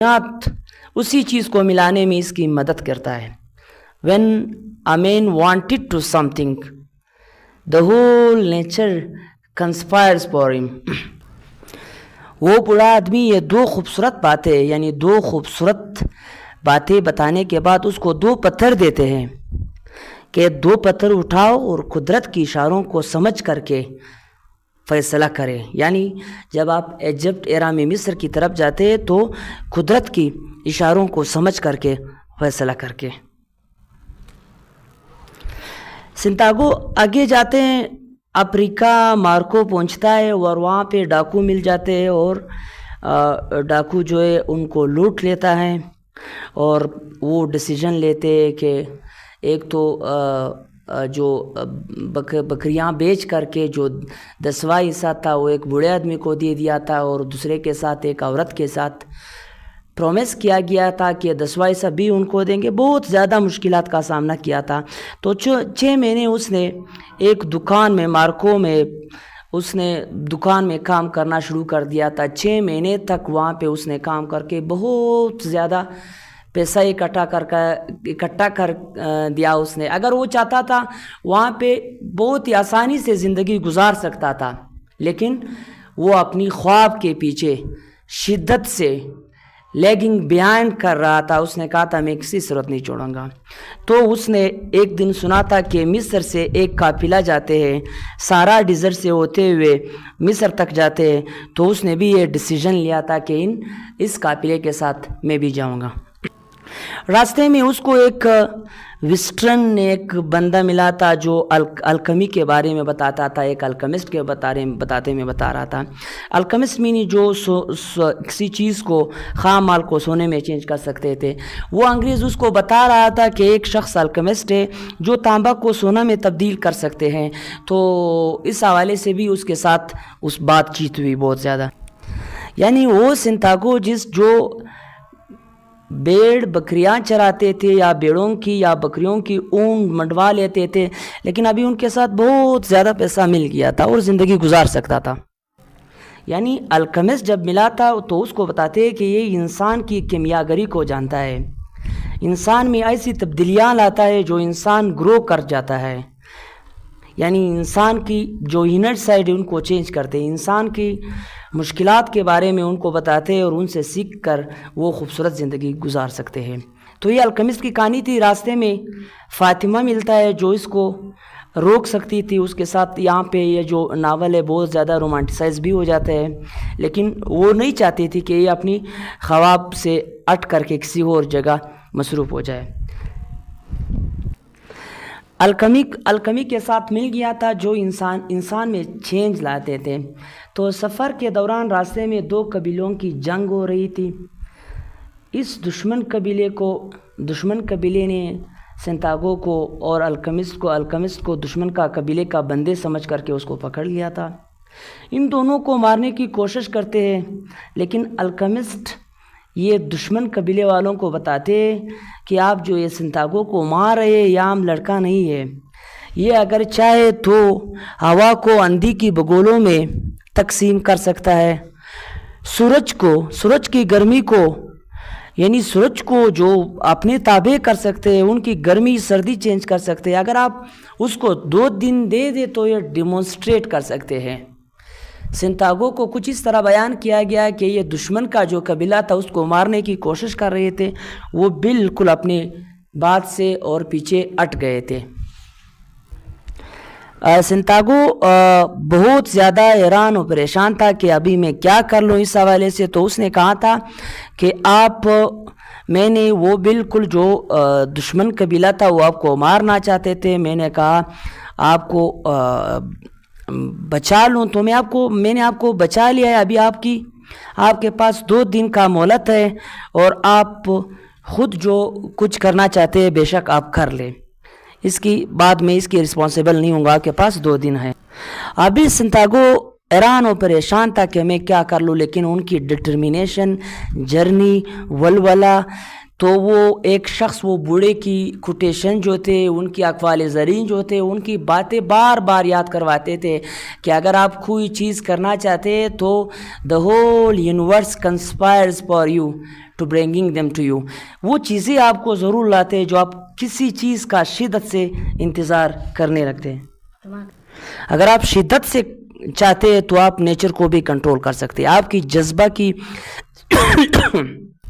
بنیاد اسی چیز کو ملانے میں اس کی مدد کرتا ہے. when a man wanted to something the whole nature conspires for him. وہ بوڑھا آدمی یہ دو خوبصورت باتیں یعنی دو خوبصورت باتیں بتانے کے بعد اس کو دو پتھر دیتے ہیں کہ دو پتھر اٹھاؤ اور قدرت کی اشاروں کو سمجھ کر کے فیصلہ کریں. یعنی جب آپ ایجپٹ ایرا میں مصر کی طرف جاتے ہیں تو قدرت کی اشاروں کو سمجھ کر کے فیصلہ کر کے. سنتاگو آگے جاتے ہیں، افریقہ مارکو پہنچتا ہے اور وہاں پہ ڈاکو مل جاتے ہیں اور ڈاکو جو ہے ان کو لوٹ لیتا ہے اور وہ ڈیسیجن لیتے ہیں کہ ایک تو جو بکریاں بیچ کر کے جو 10واں حصہ تھا وہ ایک بوڑھے آدمی کو دے دیا تھا اور دوسرے کے ساتھ ایک عورت کے ساتھ پرومس کیا گیا تھا کہ 10واں حصہ بھی ان کو دیں گے. بہت زیادہ مشکلات کا سامنا کیا تھا. تو 6 مہینے اس نے ایک دکان میں مارکو میں اس نے دکان میں کام کرنا شروع کر دیا تھا. 6 مہینے تک وہاں پہ اس نے کام کر کے بہت زیادہ پیسہ اکٹھا کر دیا اس نے. اگر وہ چاہتا تھا وہاں پہ بہت ہی آسانی سے زندگی گزار سکتا تھا، لیکن وہ اپنی خواب کے پیچھے شدت سے لیگنگ بیان کر رہا تھا. اس نے کہا تھا میں کسی صورت نہیں چھوڑوں گا. تو اس نے ایک دن سنا تھا کہ مصر سے ایک قافلہ جاتے ہیں، سارا ڈیزرٹ سے ہوتے ہوئے مصر تک جاتے ہیں. تو اس نے بھی یہ ڈیسیجن لیا تھا کہ اس قافلے کے ساتھ میں بھی جاؤں گا. راستے میں اس کو ایک ویسٹرن ایک بندہ ملا تھا جو الکمی کے بارے میں بتاتا تھا، ایک الکمسٹ کے بتا رہا تھا. الکمسٹ مینی جو کسی چیز کو خام مال کو سونے میں چینج کر سکتے تھے. وہ انگریز اس کو بتا رہا تھا کہ ایک شخص الکمسٹ ہے جو تانبا کو سونا میں تبدیل کر سکتے ہیں. تو اس حوالے سے بھی اس کے ساتھ اس بات چیت ہوئی بہت زیادہ. یعنی وہ سنتاگو جو بیڑ بکریاں چراتے تھے یا بیڑوں کی یا بکریوں کی اون منڈوا لیتے تھے، لیکن ابھی ان کے ساتھ بہت زیادہ پیسہ مل گیا تھا اور زندگی گزار سکتا تھا. یعنی الکمسٹ جب ملا تھا تو اس کو بتاتے کہ یہ انسان کی کیمیاگری کو جانتا ہے، انسان میں ایسی تبدیلیاں لاتا ہے جو انسان گرو کر جاتا ہے. یعنی انسان کی جو انر سائڈ ان کو چینج کرتے، انسان کی مشکلات کے بارے میں ان کو بتاتے اور ان سے سیکھ کر وہ خوبصورت زندگی گزار سکتے ہیں. تو یہ الکمسٹ کی کہانی تھی. راستے میں فاطمہ ملتا ہے جو اس کو روک سکتی تھی. اس کے ساتھ یہاں پہ یہ جو ناول ہے بہت زیادہ رومانٹیسائز بھی ہو جاتا ہے، لیکن وہ نہیں چاہتی تھی کہ یہ اپنی خواب سے ہٹ کر کے کسی اور جگہ مصروف ہو جائے. الکمی کے ساتھ مل گیا تھا جو انسان میں چینج لاتے تھے. تو سفر کے دوران راستے میں 2 قبیلوں کی جنگ ہو رہی تھی. اس دشمن قبیلے نے سنتاگو کو اور الکمسٹ کو دشمن کا قبیلے کا بندے سمجھ کر کے اس کو پکڑ لیا تھا. ان دونوں کو مارنے کی کوشش کرتے ہیں، لیکن الکمسٹ یہ دشمن قبیلے والوں کو بتاتے کہ آپ جو یہ سنتاگو کو مار رہے ہیں یہ عام لڑکا نہیں ہے، یہ اگر چاہے تو ہوا کو اندھی کی بگولوں میں تقسیم کر سکتا ہے، سورج کی گرمی کو یعنی سورج کو جو اپنے تابع کر سکتے ہیں، ان کی گرمی سردی چینج کر سکتے ہیں. اگر آپ اس کو 2 دن دے دے تو یہ ڈیمونسٹریٹ کر سکتے ہیں. سنتاگو کو کچھ اس طرح بیان کیا گیا کہ یہ دشمن کا جو قبیلہ تھا اس کو مارنے کی کوشش کر رہے تھے، وہ بالکل اپنے بات سے اور پیچھے ہٹ گئے تھے. سنتاگو بہت زیادہ حیران اور پریشان تھا کہ ابھی میں کیا کر لوں اس حوالے سے. تو اس نے کہا تھا کہ میں نے وہ بالکل جو دشمن قبیلہ تھا وہ آپ کو مارنا چاہتے تھے، میں نے کہا آپ کو بچا لوں تو میں نے آپ کو بچا لیا ہے. ابھی آپ کے پاس 2 دن کا مہلت ہے اور آپ خود جو کچھ کرنا چاہتے ہیں بے شک آپ کر لیں، اس کی بعد میں اس کی رسپانسیبل نہیں ہوں گا. آپ کے پاس 2 دن ہے. ابھی سنتاگو حیران اور پریشان تھا کہ میں کیا کر لوں، لیکن ان کی ڈٹرمینیشن، جرنی، ولولہ، تو وہ ایک شخص وہ بوڑھے کی کوٹیشن جو تھے، ان کی اقوال زرین جو تھے، ان کی باتیں بار بار یاد کرواتے تھے کہ اگر آپ کوئی چیز کرنا چاہتے تو the whole universe conspires for you to bringing them to you. وہ چیزیں آپ کو ضرور لاتے ہیں جو آپ کسی چیز کا شدت سے انتظار کرنے لگتے ہیں. اگر آپ شدت سے چاہتے ہیں تو آپ نیچر کو بھی کنٹرول کر سکتے ہیں. آپ کی جذبہ کی